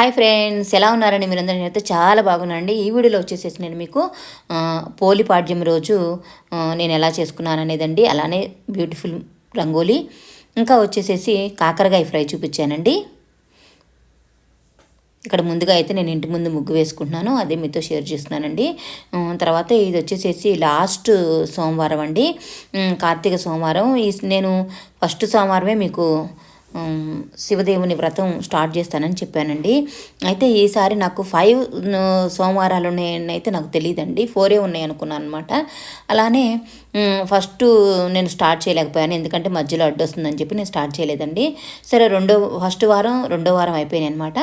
Hi friends, ఎలా ఉన్నారండి? మీరందరూ? నేనైతే చాలా బాగున్నానండి. ఈ వీడియోలో వచ్చేసేసి నేను మీకు పోలి పాడ్యం రోజు నేను ఎలా చేసుకున్నాను అనేదండి. అలానే బ్యూటిఫుల్ రంగోలీ, ఇంకా వచ్చేసేసి కాకరకాయ ఫ్రై చూపించానండి. ఇక్కడ ముందుగా అయితే నేను ఇంటి ముందు ముగ్గు వేసుకుంటున్నాను, అదే మీతో షేర్ చేస్తున్నానండి. తర్వాత ఇది వచ్చేసేసి లాస్ట్ సోమవారం అండి, కార్తీక సోమవారం. నేను ఫస్ట్ సోమవారమే మీకు శివదేవుని వ్రతం స్టార్ట్ చేస్తానని చెప్పానండి. అయితే ఈసారి నాకు 5 సోమవారాలు ఉన్నాయని అయితే నాకు తెలియదండి, 4 ఉన్నాయి అనుకున్నాను అనమాట. అలానే ఫస్ట్ నేను స్టార్ట్ చేయలేకపోయాను, ఎందుకంటే మధ్యలో అడ్డొస్తుందని చెప్పి నేను స్టార్ట్ చేయలేదండి. సరే, ఫస్ట్ వారం రెండో వారం అయిపోయినాయి అనమాట.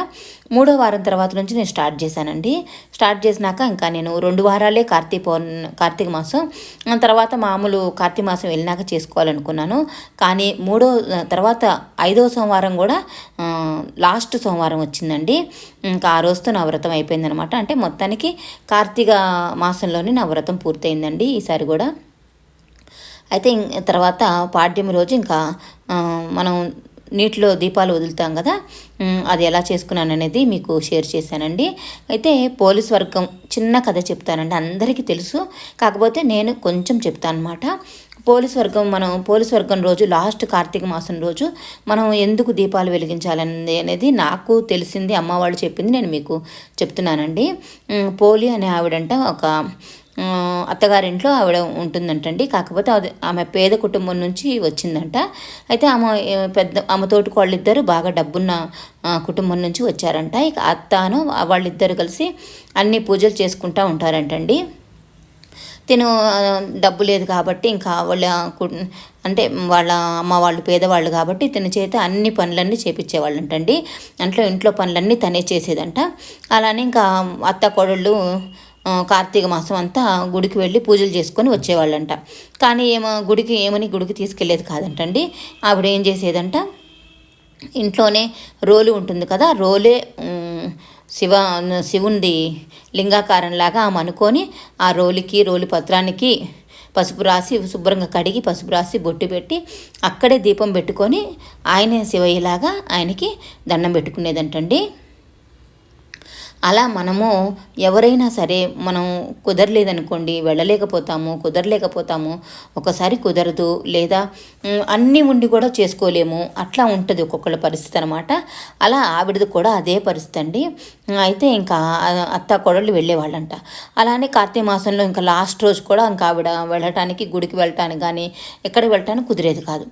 మూడో వారం తర్వాత నుంచి నేను స్టార్ట్ చేశానండి. స్టార్ట్ చేసినాక ఇంకా నేను 2 వారాలే కార్తీక మాసం, తర్వాత మామూలు కార్తీక మాసం వెళ్ళినాక చేసుకోవాలనుకున్నాను. కానీ తర్వాత 5వ సోమవారం కూడా లాస్ట్ సోమవారం వచ్చిందండి. ఇంకా ఆ రోజుతో నా వ్రతం అయిపోయిందనమాట. అంటే మొత్తానికి కార్తీక మాసంలోనే నా వ్రతం పూర్తయిందండి ఈసారి కూడా. అయితే తర్వాత పాడ్యమి రోజు ఇంకా మనం నీటిలో దీపాలు వదులుతాం కదా, అది ఎలా చేసుకున్నాను అనేది మీకు షేర్ చేశానండి. అయితే పోలీస్ వర్గం చిన్న కథ చెప్తానండి, అందరికీ తెలుసు, కాకపోతే నేను కొంచెం చెప్తాను అనమాట. పోలీస్ వర్గం రోజు, లాస్ట్ కార్తీక మాసం రోజు మనం ఎందుకు దీపాలు వెలిగించాలనేది అనేది నాకు తెలిసింది, అమ్మ వాళ్ళు చెప్పింది నేను మీకు చెప్తున్నానండి. పోలి అనే ఆవిడంట ఒక అత్తగారింట్లో ఆవిడ ఉంటుందంటండి. కాకపోతే ఆమె పేద కుటుంబం నుంచి వచ్చిందంట. అయితే ఆమె తోటికోళ్ళిద్దరు బాగా డబ్బున్న కుటుంబం నుంచి వచ్చారంట. ఇక అత్తను వాళ్ళిద్దరు కలిసి అన్ని పూజలు చేసుకుంటూ ఉంటారంటండి. తిను డబ్బు లేదు కాబట్టి ఇంకా అంటే వాళ్ళ అమ్మ వాళ్ళు పేదవాళ్ళు కాబట్టి తిన చేత అన్ని పనులన్నీ చేపించేవాళ్ళంటండి. ఇంట్లో పనులన్నీ తనే చేసేదంట. అలానే ఇంకా అత్త కోడళ్ళు కార్తీక మాసం అంతా గుడికి వెళ్ళి పూజలు చేసుకొని వచ్చేవాళ్ళంట. కానీ గుడికి తీసుకెళ్ళేది కాదంటండి. ఆవిడ ఏం చేసేదంట, ఇంట్లోనే రోలు ఉంటుంది కదా, రోలే శివుంది లింగాకారంలాగా ఆమె అనుకొని ఆ రోలు పత్రానికి పసుపు రాసి శుభ్రంగా కడిగి పసుపు రాసి బొట్టు పెట్టి అక్కడే దీపం పెట్టుకొని ఆయనే శివయ్యలాగా ఆయనకి దండం పెట్టుకునేదంటండి. అలా మనము ఎవరైనా సరే మనం కుదరలేకపోతాము, ఒకసారి కుదరదు, లేదా అన్నీ ఉండి కూడా చేసుకోలేము, అట్లా ఉంటుంది ఒక్కొక్కళ్ళ పరిస్థితి అనమాట. అలా ఆవిడది కూడా అదే పరిస్థితి అండి. అయితే ఇంకా అత్త కోడళ్ళు వెళ్ళేవాళ్ళంట. అలానే కార్తీక మాసంలో ఇంకా లాస్ట్ రోజు కూడా ఇంకా ఆవిడ గుడికి వెళ్ళటానికి కానీ ఎక్కడికి వెళ్ళటానికి కుదిరేది కాదు.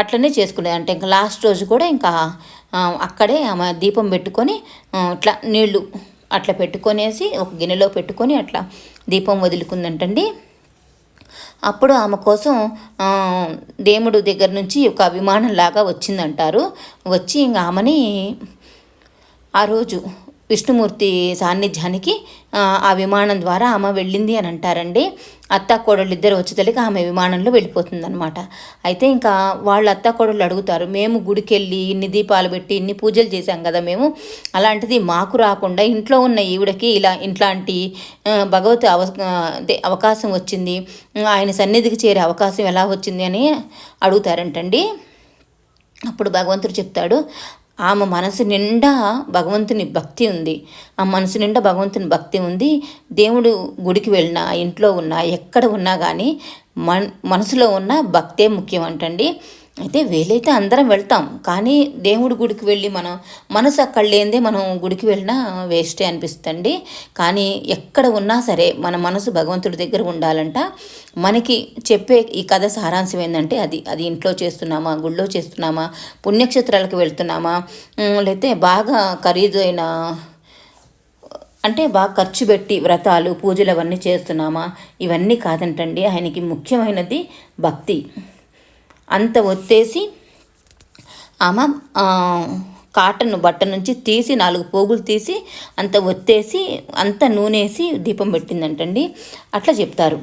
అట్లనే చేసుకునేది. అంటే ఇంకా లాస్ట్ రోజు కూడా ఇంకా అక్కడే ఆమె దీపం పెట్టుకొని ఇట్లా నీళ్లు అట్లా పెట్టుకొనేసి ఒక గిన్నెలో పెట్టుకొని అట్లా దీపం వదులుకుందంటండి. అప్పుడు ఆమె కోసం దేవుడు దగ్గర నుంచి ఒక విమానంలాగా వచ్చిందంటారు. వచ్చి ఇంకా ఆమెని ఆ రోజు విష్ణుమూర్తి సాన్నిధ్యానికి ఆ విమానం ద్వారా ఆమె వెళ్ళింది అని అంటారండి. అత్త కోడళ్ళు ఇద్దరు వచ్చేతలకి ఆమె విమానంలో వెళ్ళిపోతుందనమాట. అయితే ఇంకా వాళ్ళ అత్త కోడళ్ళు అడుగుతారు, మేము గుడికి వెళ్ళి ఇన్ని దీపాలు పెట్టి ఇన్ని పూజలు చేశాం కదా, మేము అలాంటిది మాకు రాకుండా ఇంట్లో ఉన్న ఈవిడకి ఇట్లాంటి భగవతి అవకాశం వచ్చింది, ఆయన సన్నిధికి చేరే అవకాశం ఎలా వచ్చింది అని అడుగుతారంటండి. అప్పుడు భగవంతుడు చెప్తాడు, ఆమె మనసు నిండా భగవంతుని భక్తి ఉంది. దేవుడు గుడికి వెళ్ళినా, ఇంట్లో ఉన్నా, ఎక్కడ ఉన్నా కానీ మనసులో ఉన్న భక్తే ముఖ్యం అంటండి. అయితే వీలైతే అందరం వెళ్తాం, కానీ దేవుడి గుడికి వెళ్ళి మనం మనసు అక్కడ లేనిదే మనం గుడికి వెళ్ళినా వేస్టే అనిపిస్తుంది. కానీ ఎక్కడ ఉన్నా సరే మన మనసు భగవంతుడి దగ్గర ఉండాలంట. మనకి చెప్పే ఈ కథ సారాంశం ఏంటంటే అది ఇంట్లో చేస్తున్నామా, గుళ్ళో చేస్తున్నామా, పుణ్యక్షేత్రాలకు వెళ్తున్నామా, లేకపోతే బాగా ఖరీదైన అంటే బాగా ఖర్చు పెట్టి వ్రతాలు పూజలు అవన్నీ చేస్తున్నామా, ఇవన్నీ కాదంటండి. ఆయనకి ముఖ్యమైనది భక్తి. అంత ఒత్తేసి ఆమె కాటన్ బట్ట నుంచి తీసి 4 పోగులు తీసి అంత ఒత్తేసి అంత నూనెసి దీపం పెట్టిందంటండి. అట్లా చెప్తారు.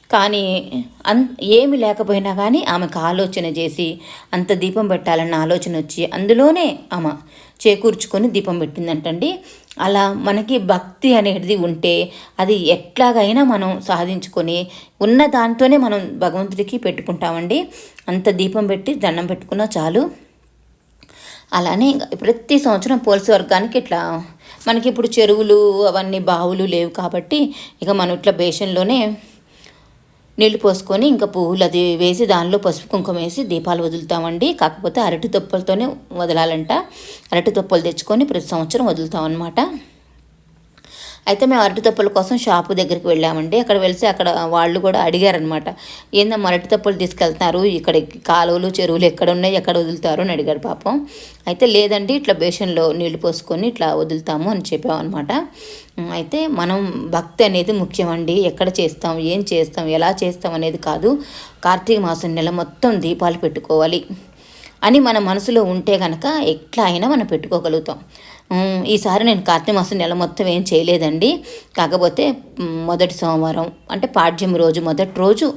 కానీ ఏమి లేకపోయినా కానీ ఆమెకు ఆలోచన చేసి అంత దీపం పెట్టాలన్న ఆలోచన వచ్చి అందులోనే ఆమె చేకూర్చుకొని దీపం పెట్టిందంటండి. అలా మనకి భక్తి అనేది ఉంటే అది ఎట్లాగైనా మనం సాధించుకొని ఉన్న దాంతోనే మనం భగవంతుడికి పెట్టుకుంటామండి. అంత దీపం పెట్టి దండం పెట్టుకున్నా చాలు. అలానే ప్రతి సంవత్సరం పోలీసు వర్గానికి ఇట్లా మనకి ఇప్పుడు చెరువులు అవన్నీ బావులు లేవు కాబట్టి ఇక మనం ఇట్లా బేషన్లోనే నీళ్లు పోసుకొని ఇంకా పువ్వులు అది వేసి దానిలో పసుపు కుంకుమ వేసి దీపాలు వదులుతామండి. కాకపోతే అరటి తొప్పలతోనే వదలాలంట. అరటి తొప్పలు తెచ్చుకొని ప్రతి సంవత్సరం వదులుతాం అన్నమాట. అయితే మేము అరటి తొప్పల కోసం షాపు దగ్గరికి వెళ్ళామండి. అక్కడ వెళ్తే అక్కడ వాళ్ళు కూడా అడిగారనమాట, ఏందమ్మా అరటి తొప్పలు తీసుకెళ్తున్నారు, ఇక్కడ కాలువలు చెరువులు ఎక్కడ ఉన్నాయి, ఎక్కడ వదులుతారు అని అడిగారు పాపం. అయితే లేదండి ఇట్లా బేషన్లో నీళ్లు పోసుకొని ఇట్లా వదులుతాము అని చెప్పామన్నమాట. అయితే మనం భక్తి అనేది ముఖ్యమండి. ఎక్కడ చేస్తాం, ఏం చేస్తాం, ఎలా చేస్తాం అనేది కాదు, కార్తీక మాసం నెల మొత్తం దీపాలు పెట్టుకోవాలి అని మన మనసులో ఉంటే కనుక ఎట్లా అయినా మనం పెట్టుకోగలుగుతాం. ఈసారి నేను కార్తీక మాసం నెల మొత్తం ఏం చేయలేదండి. కాకపోతే మొదటి సోమవారం అంటే పాడ్యం రోజు మొదటి రోజు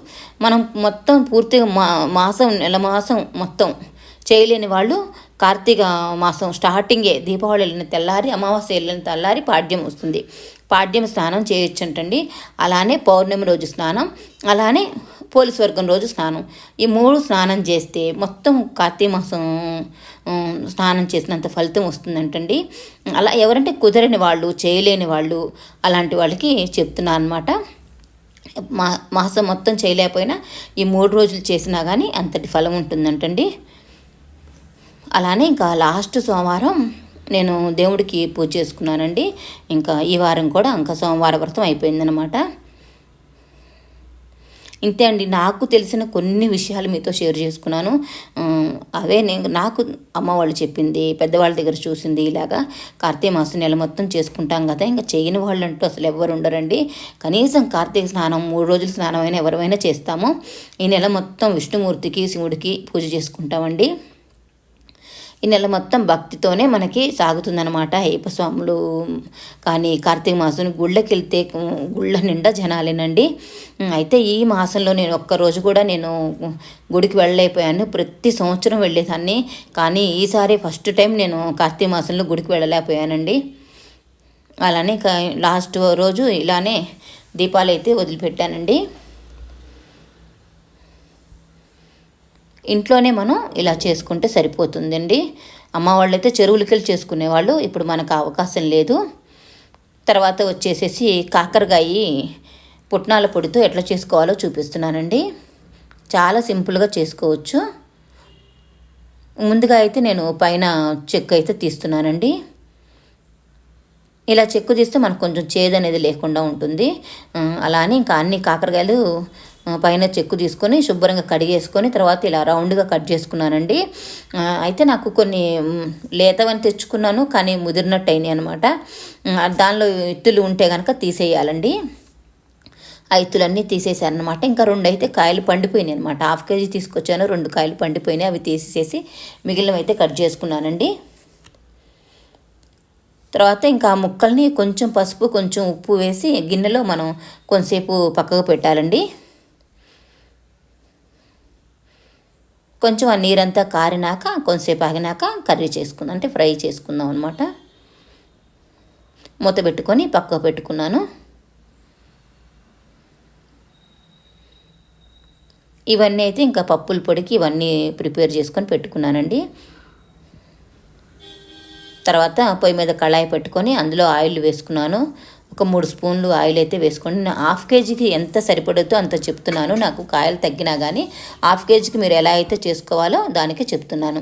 మనం మొత్తం పూర్తిగా మాసం నెల మాసం మొత్తం చేయలేని వాళ్ళు కార్తీక మాసం స్టార్టింగే దీపావళి వెళ్ళిన తెల్లారి అమావాస్య వెళ్ళిన తెల్లారి పాడ్యం వస్తుంది. పాడ్యం స్నానం చేయొచ్చంటండి. అలానే పౌర్ణమి రోజు స్నానం, అలానే పోలీస్ వర్గం రోజు స్నానం, ఈ 3 స్నానం చేస్తే మొత్తం కార్తీక మాసం స్నానం చేసినంత ఫలితం వస్తుందంటండి. అలా ఎవరంటే కుదరని వాళ్ళు, చేయలేని వాళ్ళు, అలాంటి వాళ్ళకి చెప్తున్నాను అనమాట. మాసం మొత్తం చేయలేకపోయినా ఈ 3 రోజులు చేసినా కానీ అంతటి ఫలం ఉంటుందంటండి. అలానే ఇంకా లాస్ట్ సోమవారం నేను దేవుడికి పూజ చేసుకున్నానండి. ఇంకా ఈ వారం కూడా ఇంకా సోమవార వ్రతం అయిపోయిందనమాట. ఇంతే అండి, నాకు తెలిసిన కొన్ని విషయాలు మీతో షేర్ చేసుకున్నాను. అవే నాకు అమ్మ వాళ్ళు చెప్పింది, పెద్దవాళ్ళ దగ్గర చూసింది. ఇలాగా కార్తీక మాసం నెల మొత్తం చేసుకుంటాం కదా, ఇంకా చేయని వాళ్ళు అంటూ అసలు ఎవరు ఉండరండి. కనీసం కార్తీక స్నానం 3 రోజుల స్నానం అయినా ఎవరైనా చేస్తాము. ఈ నెల మొత్తం విష్ణుమూర్తికి శివుడికి పూజ చేసుకుంటామండి. ఈ నెల మొత్తం భక్తితోనే మనకి సాగుతుందన్నమాట. అయ్యప్ప స్వాములు కానీ కార్తీక మాసం గుళ్ళకి వెళ్తే గుళ్ళ నిండా జనాలేనండి. అయితే ఈ మాసంలో నేను ఒక్కరోజు కూడా నేను గుడికి వెళ్ళలేకపోయాను. ప్రతి సంవత్సరం వెళ్ళేదాన్ని, కానీ ఈసారి ఫస్ట్ టైం నేను కార్తీక మాసంలో గుడికి వెళ్ళలేకపోయానండి. అలానే లాస్ట్ రోజు ఇలానే దీపాలు అయితే వదిలిపెట్టానండి. ఇంట్లోనే మనం ఇలా చేసుకుంటే సరిపోతుందండి. అమ్మ వాళ్ళైతే చెరువులకి వెళ్ళి చేసుకునేవాళ్ళు, ఇప్పుడు మనకు అవకాశం లేదు. తర్వాత వచ్చేసేసి కాకరకాయ పుట్నాల పొడితో ఎట్లా చేసుకోవాలో చూపిస్తున్నానండి. చాలా సింపుల్గా చేసుకోవచ్చు. ముందుగా అయితే నేను పైన చెక్కు అయితే తీస్తున్నానండి. ఇలా చెక్కు తీస్తే మనకు కొంచెం చేదు అనేది లేకుండా ఉంటుంది. అలానే ఇంకా అన్ని కాకరకాయలు పైన చెక్కు తీసుకొని శుభ్రంగా కడిగేసుకొని తర్వాత ఇలా రౌండ్గా కట్ చేసుకున్నానండి. అయితే నాకు కొన్ని లేతవని తెచ్చుకున్నాను, కానీ ముదిరినట్టు అయినాయి అనమాట. దానిలో ఇత్తులు ఉంటే కనుక తీసేయాలండి. ఆ ఇత్తులన్నీ తీసేసారనమాట. ఇంకా 2 అయితే కాయలు పండిపోయినాయి అనమాట. 1/2 కేజీ తీసుకొచ్చాను, 2 కాయలు పండిపోయినాయి. అవి తీసేసి మిగిలినవి అయితే కట్ చేసుకున్నానండి. తర్వాత ఇంకా ఆ ముక్కల్ని కొంచెం పసుపు కొంచెం ఉప్పు వేసి గిన్నెలో మనం కొంతసేపు పక్కకు పెట్టాలండి. కొంచెం ఆ నీరంతా కారినాక కొంతసేపు ఆగినాక కర్రీ చేసుకుందాం, అంటే ఫ్రై చేసుకుందాం అనమాట. మూత పెట్టుకొని పక్కకు పెట్టుకున్నాను. ఇవన్నీ అయితే ఇంకా పప్పుల పొడికి ఇవన్నీ ప్రిపేర్ చేసుకొని పెట్టుకున్నానండి. తర్వాత పొయ్యి మీద కళాయి పెట్టుకొని అందులో ఆయిల్ వేసుకున్నాను. ఒక 3 స్పూన్లు ఆయిల్ అయితే వేసుకోండి. 1/2 కేజీకి ఎంత సరిపడుతుందో అంత చెప్తున్నాను. నాకు కాయలు తగ్గినా కానీ 1/2 కేజీకి మీరు ఎలా అయితే చేసుకోవాలో దానికి చెప్తున్నాను.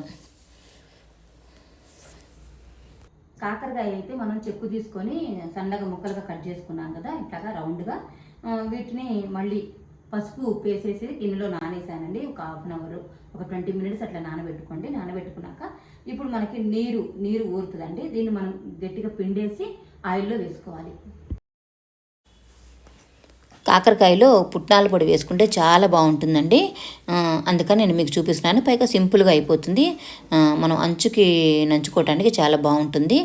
కాకరకాయ అయితే మనం చెక్కు తీసుకొని సన్నగా ముక్కలుగా కట్ చేసుకున్నాం కదా, ఇట్లాగా రౌండ్గా. వీటిని మళ్ళీ పసుపు ఉప్పు వేసేసి గిన్నెలో నానేసానండి. ఒక 1/2 అవర్, ఒక 20 మినిట్స్ అట్లా నానబెట్టుకోండి. నానబెట్టుకున్నాక ఇప్పుడు మనకి నీరు ఊరుతుందండి. దీన్ని మనం గట్టిగా పిండేసి ఆయిల్లో వేసుకోవాలి. కాకరకాయలో పుట్నాల పొడి వేసుకుంటే చాలా బాగుంటుందండి. అందుకని నేను మీకు చూపిస్తున్నాను. పైగా సింపుల్గా అయిపోతుంది. మనం అంచుకి నంచుకోవడానికి చాలా బాగుంటుంది.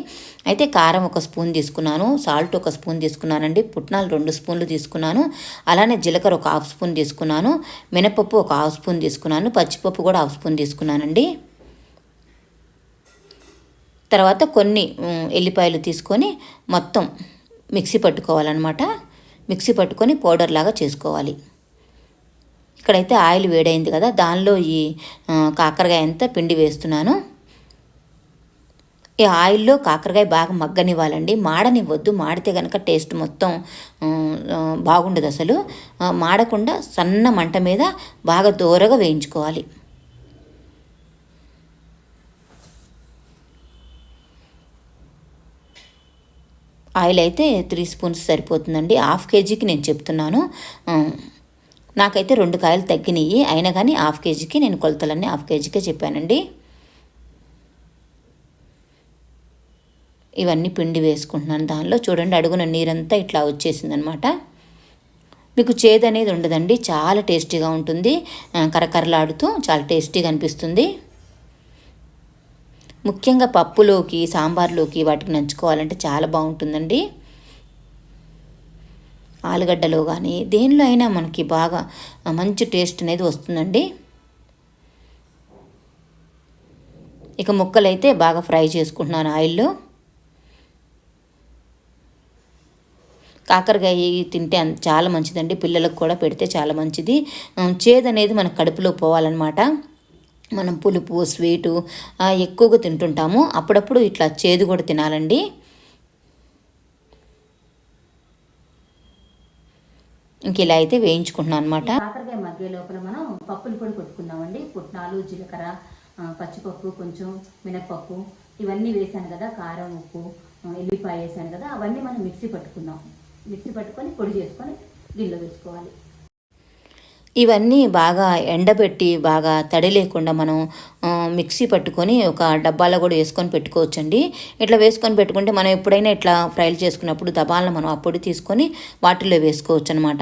అయితే కారం 1 స్పూన్ తీసుకున్నాను, సాల్ట్ 1 స్పూన్ తీసుకున్నానండి, పుట్నాలు 2 స్పూన్లు తీసుకున్నాను, అలానే జీలకర్ర 1/2 స్పూన్ తీసుకున్నాను, మినపప్పు 1/2 స్పూన్ తీసుకున్నాను, పచ్చిపప్పు కూడా 1/2 స్పూన్ తీసుకున్నానండి. తర్వాత కొన్ని ఎల్లిపాయలు తీసుకొని మొత్తం మిక్సీ పట్టుకోవాలన్నమాట. మిక్సీ పట్టుకొని పౌడర్ లాగా చేసుకోవాలి. ఇక్కడైతే ఆయిల్ వేడైంది కదా, దానిలో ఈ కాకరకాయ అంతా పిండి వేస్తున్నాను. ఈ ఆయిల్లో కాకరకాయ బాగా మగ్గనివ్వాలండి, మాడనివ్వద్దు. మాడితే కనుక టేస్ట్ మొత్తం బాగుండదు అసలు. మాడకుండా సన్న మంట మీద బాగా దోరగా వేయించుకోవాలి. ఆయిల్ అయితే 3 స్పూన్స్ సరిపోతుందండి. హాఫ్ కేజీకి నేను చెప్తున్నాను. నాకైతే 2 కాయలు తగ్గినాయి, అయినా కానీ హాఫ్ కేజీకి నేను కొలతలన్నీ హాఫ్ కేజీకే చెప్పానండి. ఇవన్నీ పిండి వేసుకుంటున్నాను దానిలో. చూడండి అడుగున నీరంతా ఇట్లా వచ్చేసిందనమాట. మీకు చేదు అనేది ఉండదండి, చాలా టేస్టీగా ఉంటుంది. కరకరలాడుతూ చాలా టేస్టీగా అనిపిస్తుంది. ముఖ్యంగా పప్పులోకి, సాంబార్లోకి వాటికి నంచుకోవాలంటే చాలా బాగుంటుందండి. ఆలుగడ్డలో కానీ దేనిలో అయినా మనకి బాగా మంచి టేస్ట్ అనేది వస్తుందండి. ఇక ముక్కలైతే బాగా ఫ్రై చేసుకుంటున్నాను ఆయిల్లో. కాకరకాయ తింటే చాలా మంచిదండి, పిల్లలకు కూడా పెడితే చాలా మంచిది. చేదు అనేది మన కడుపులో పోవాలన్నమాట. మనం పులుపు, స్వీటు ఎక్కువగా తింటుంటాము, అప్పుడప్పుడు ఇట్లా చేదు కూడా తినాలండి. ఇంక ఇలా అయితే వేయించుకుంటున్నాను అనమాట. కాకరకాయ మధ్య లోపల మనం పప్పుల పొడి కొట్టుకుందామండి. పుట్నాలు, జీలకర్ర, పచ్చిపప్పు, కొంచెం మినప్పప్పు ఇవన్నీ వేసాను కదా, కారం, ఉప్పు, ఎల్లిపాయ వేసాను కదా, అవన్నీ మనం మిక్సీ పట్టుకుందాం. మిక్సీ పట్టుకొని పొడి చేసుకొని గిన్నెలో వేసుకోవాలి. ఇవన్నీ బాగా ఎండబెట్టి బాగా తడి లేకుండా మనం మిక్సీ పట్టుకొని ఒక డబ్బాలో కూడా వేసుకొని పెట్టుకోవచ్చండి. ఇట్లా వేసుకొని పెట్టుకుంటే మనం ఎప్పుడైనా ఇట్లా ఫ్రైలు చేసుకున్నప్పుడు దబాలను మనం ఆ పొడి తీసుకొని వాటిల్లో వేసుకోవచ్చు అనమాట.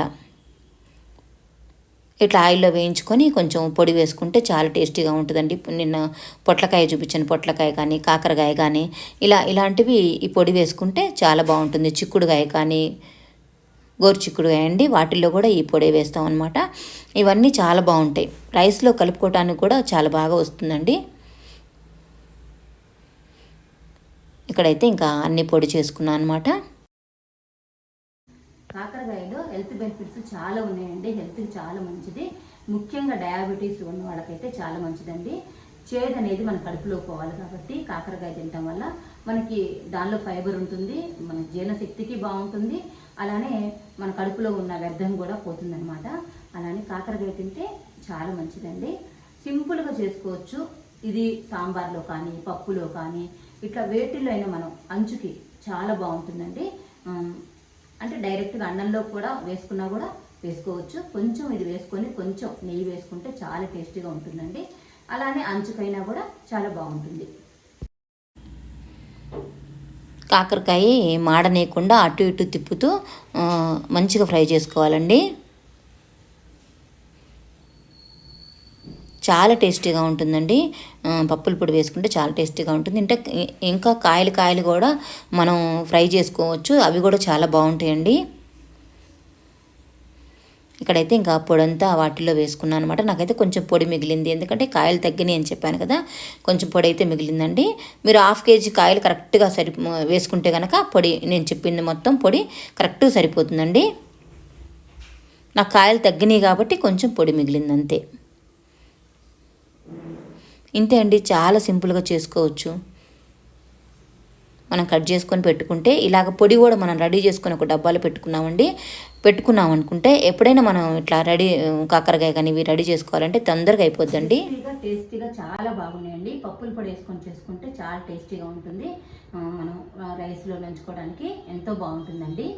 ఇట్లా ఆయిల్లో వేయించుకొని కొంచెం పొడి వేసుకుంటే చాలా టేస్టీగా ఉంటుందండి. నిన్న పొట్లకాయ చూపించాను, పొట్లకాయ కానీ కాకరకాయ కానీ ఇలాంటివి ఈ పొడి వేసుకుంటే చాలా బాగుంటుంది. చిక్కుడుకాయ కానీ గోరుచిక్కుడుకాయ అండి, వాటిల్లో కూడా ఈ పొడి వేస్తాం అనమాట. ఇవన్నీ చాలా బాగుంటాయి, రైస్లో కలుపుకోవటానికి కూడా చాలా బాగా వస్తుందండి. ఇక్కడైతే ఇంకా అన్ని పొడి చేసుకున్నాను అనమాట. కాకరకాయలో హెల్త్ బెనిఫిట్స్ చాలా ఉన్నాయండి, హెల్త్కి చాలా మంచిది. ముఖ్యంగా డయాబెటీస్ ఉన్న వాళ్ళకైతే చాలా మంచిదండి. చేదు అనేది మన కడుపులో పోవాలి కాబట్టి కాకరకాయ తినటం వల్ల మనకి దానిలో ఫైబర్ ఉంటుంది, మన జీర్ణశక్తికి బాగుంటుంది, అలానే మన కడుపులో ఉన్న వ్యర్థం కూడా పోతుందన్నమాట. అలానే కాకరకాయ తింటే చాలా మంచిదండి. సింపుల్గా చేసుకోవచ్చు ఇది. సాంబార్లో కానీ పప్పులో కానీ ఇట్లా వేటిల్లో అయినా మనం అంచుకి చాలా బాగుంటుందండి. అంటే డైరెక్ట్గా అన్నంలో కూడా వేసుకున్నా కూడా వేసుకోవచ్చు. కొంచెం ఇది వేసుకొని కొంచెం నెయ్యి వేసుకుంటే చాలా టేస్టీగా ఉంటుందండి. అలానే అంచుకైనా కూడా చాలా బాగుంటుంది. కాకరకాయ మాడనేయకుండా అటు ఇటు తిప్పుతూ మంచిగా ఫ్రై చేసుకోవాలండి. చాలా టేస్టీగా ఉంటుందండి. పప్పుల పొడి వేసుకుంటే చాలా టేస్టీగా ఉంటుంది. ఇంకా కాయలు కూడా మనం ఫ్రై చేసుకోవచ్చు, అవి కూడా చాలా బాగుంటాయండి. ఇక్కడైతే ఇంకా పొడంతా వాటిల్లో వేసుకున్నాను అనమాట. నాకైతే కొంచెం పొడి మిగిలింది, ఎందుకంటే కాయలు తగ్గినాయి అని చెప్పాను కదా, కొంచెం పొడి అయితే మిగిలిందండి. మీరు హాఫ్ కేజీ కాయలు కరెక్ట్గా వేసుకుంటే కనుక పొడి నేను చెప్పింది మొత్తం పొడి కరెక్ట్గా సరిపోతుందండి. నాకు కాయలు తగ్గినాయి కాబట్టి కొంచెం పొడి మిగిలింది అంతే. ఇంతే అండి, చాలా సింపుల్గా చేసుకోవచ్చు. మనం కట్ చేసుకొని పెట్టుకుంటే ఇలాగ పొడి కూడా మనం రెడీ చేసుకొని ఒక డబ్బాలో పెట్టుకున్నాం అనుకుంటే ఎప్పుడైనా మనం ఇట్లా కాకరకాయ కానీ ఇవి రెడీ చేసుకోవాలంటే తొందరగా అయిపోద్దండి. టేస్టీగా చాలా బాగున్నాయండి. పప్పుల పొడి వేసుకొని చేసుకుంటే చాలా టేస్టీగా ఉంటుంది. మనం రైస్లో నంచుకోవడానికి ఎంతో బాగుంటుందండి.